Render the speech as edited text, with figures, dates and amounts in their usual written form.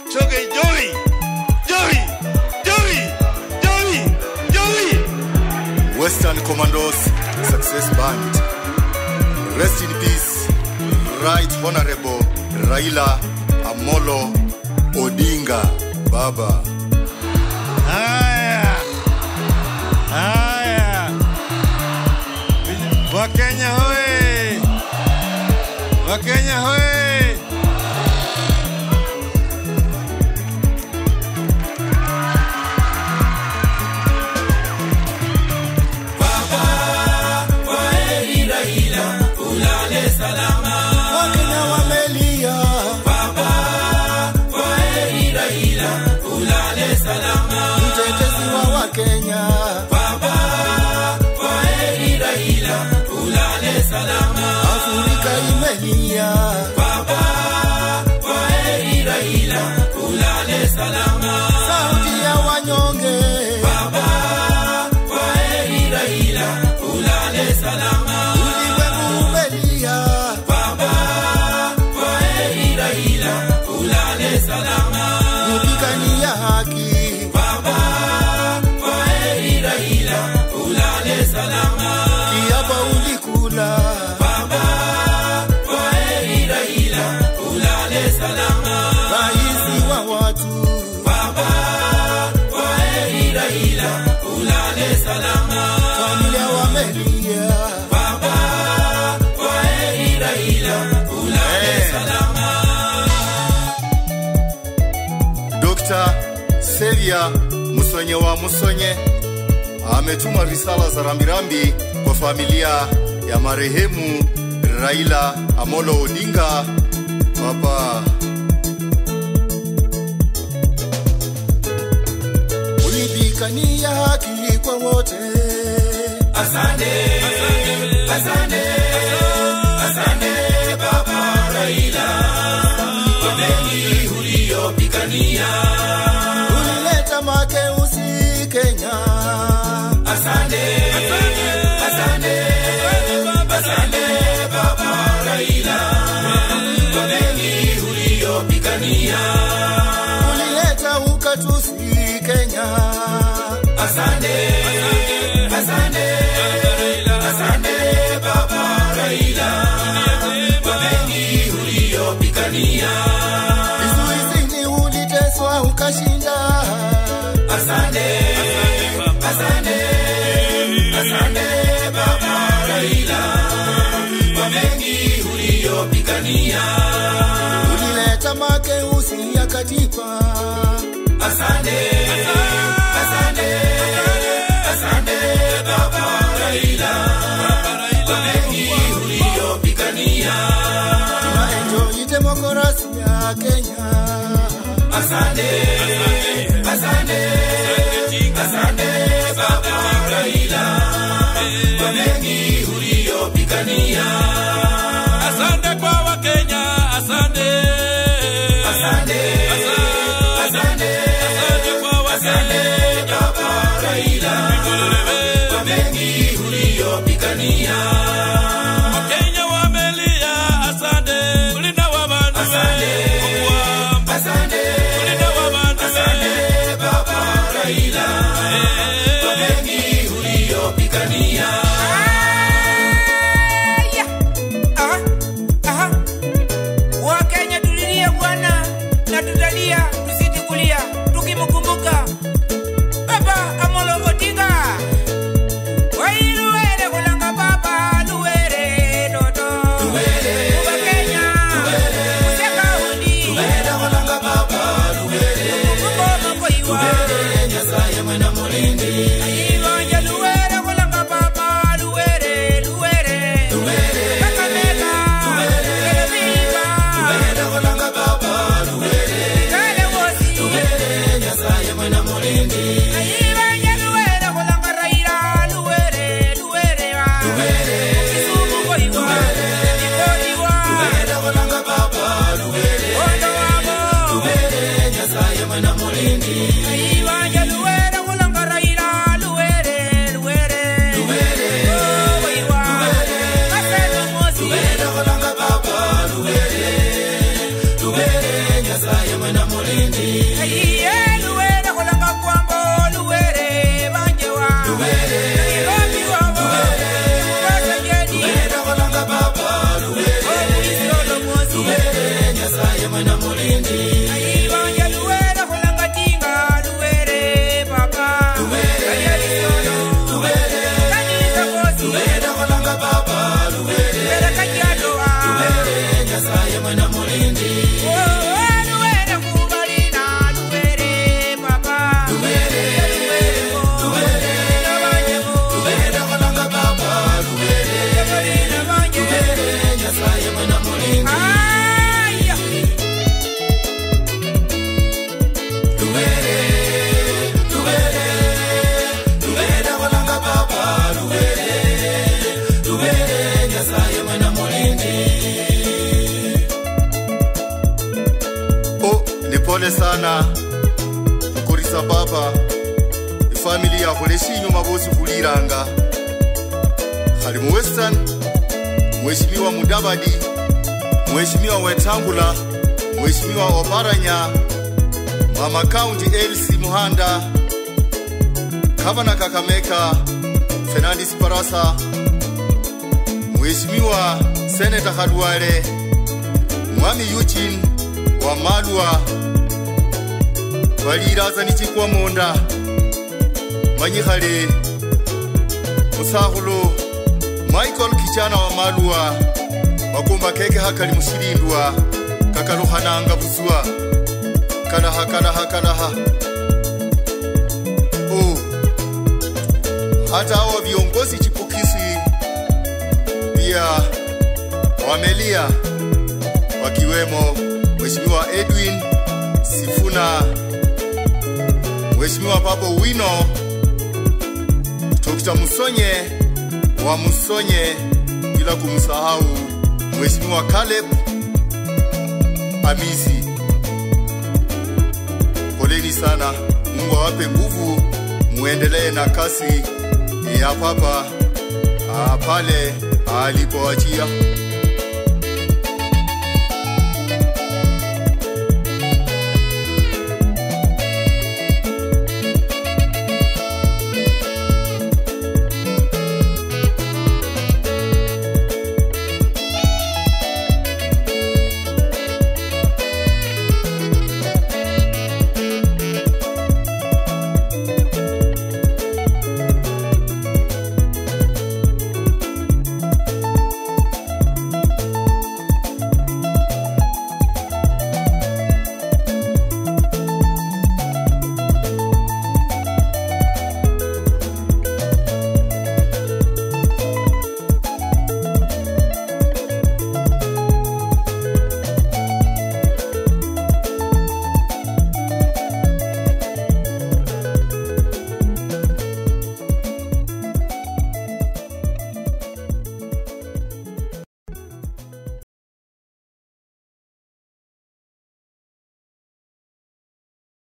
Choge Joey. Western Commandos Success Band. Rest in peace, Right Honorable Raila Amolo Odinga Baba. Haya. Wakenya hoye. Wakenya hoye. Salama. Wakenya wamelia. Baba, kwaheri Raila, ulale salama. Mtetezi wa Wakenya. Baba, kwaheri Raila, ulale salama. Afrika imelia. Baba, kwaheri Raila, ulale salama. Sauti ya wanyonge. Baba, kwaheri Raila, ulale salama. Salama, kupigania haki. Baba, kwaheri Raila, ulale salama. Kiapo ulikula. Baba, kwaheri Raila, ulale salama. Raisi wa watu. Baba, kwaheri Raila, ulale salama. Familia wamelia. Baba, kwaheri Raila, ulale salama. Sevia Musonye wa Musonye ametuma risala za rambirambi kwa familia ya marehemu Raila Amolo Odinga Baba. Ulipigania haki kwa wote. Asante, asante, asante, asante Baba Raila, kwa mengi uliyopigania. Ulileta mageuzi Kenya. Asante, asante, asante Baba Raila, kwa mengi uliyopigania. Ulileta ukatusi Kenya. Asante, asante, asante Baba Raila, kwa mengi uliyopigania. Vizuizini uliteswa ukashinda. Asante, asante, asante Baba Raila, kwa mengi uliyopigania. Ulileta mageuzi ya katiba. Asante, asante, asante Baba Raila, kwa mengi uliyopigania. Tunaenjoy demokrasia Kenya. Asante, asante, asante Baba Raila, kwa mengi uliyopigania. Asante kwa Wakenya, asante, asante, asante, asante kwa Wakenya, Baba Raila, kwa mengi uliyopigania. Wakenya wamelia, asante, ulinda wa bandu. Asante, asante, ulinda wa bandu. Asante Baba Raila, kwa mengi uliyopigania. Wakenya tulilia Bwana na tutalia tusiti kulia tukimkumbuka Baba Amolo Odinga. Wailuere kulanga Baba luere toto. Wakenya useka uli. Luere kulanga Baba luere. Kumbo kwa iwa. Luere nyasaye mwena mulindi. Iwanja luere kulanga Baba luere luere. Luere. Kakamega. Luere. Luere kulanga Baba luere. Kale mwena mulindi. Luwere kulanga kwambo luwere banjewa. Luwere wabo. Luwere kulanga baba luwere. Luwere nyasaye mwena mulindi. Luwere kulanga tinga luwere papa. Luwere kulanga baba luwere. Luwere nyasaye mwena mulindi. Luwere kubalina luwere papa. Luwere kulanga baba luwere. Luwere nyasaye mwena mulindi. Aya. Luwere kulanga baba luwere. Luwere nyasaye mwena mulindi. Oh, ni pole sana kurisa baba ifamili ya kuleshinyo mabosi kuliranga hali mu Western. Mheshimiwa Mudavadi, Mheshimiwa Wetangula, Mheshimiwa Oparanya, Mama County LC Muhanda, Governor Kakamega Fernandes Barasa, Mheshimiwa Senator Khalwale, Mwami Eugene wa Malwa, baliraza nichikwa monda Manyikhale Musakhulu Michael Kichana wa Malwa, wakumba keke hakali mushirindwa kakaluhananga buzwa kalaha. Oh, hata hawa viongozi chipukisi pia wamelia, wakiwemo Mheshimiwa Edwin Sifuna, Mheshimiwa Babo Wino, Dr. Musonye wa Musonye, bila kumsahau Mheshimiwa Caleb Amisi. Poleni sana, Mungu awape nguvu, muendelee na kasi ya papa pale alipoachia.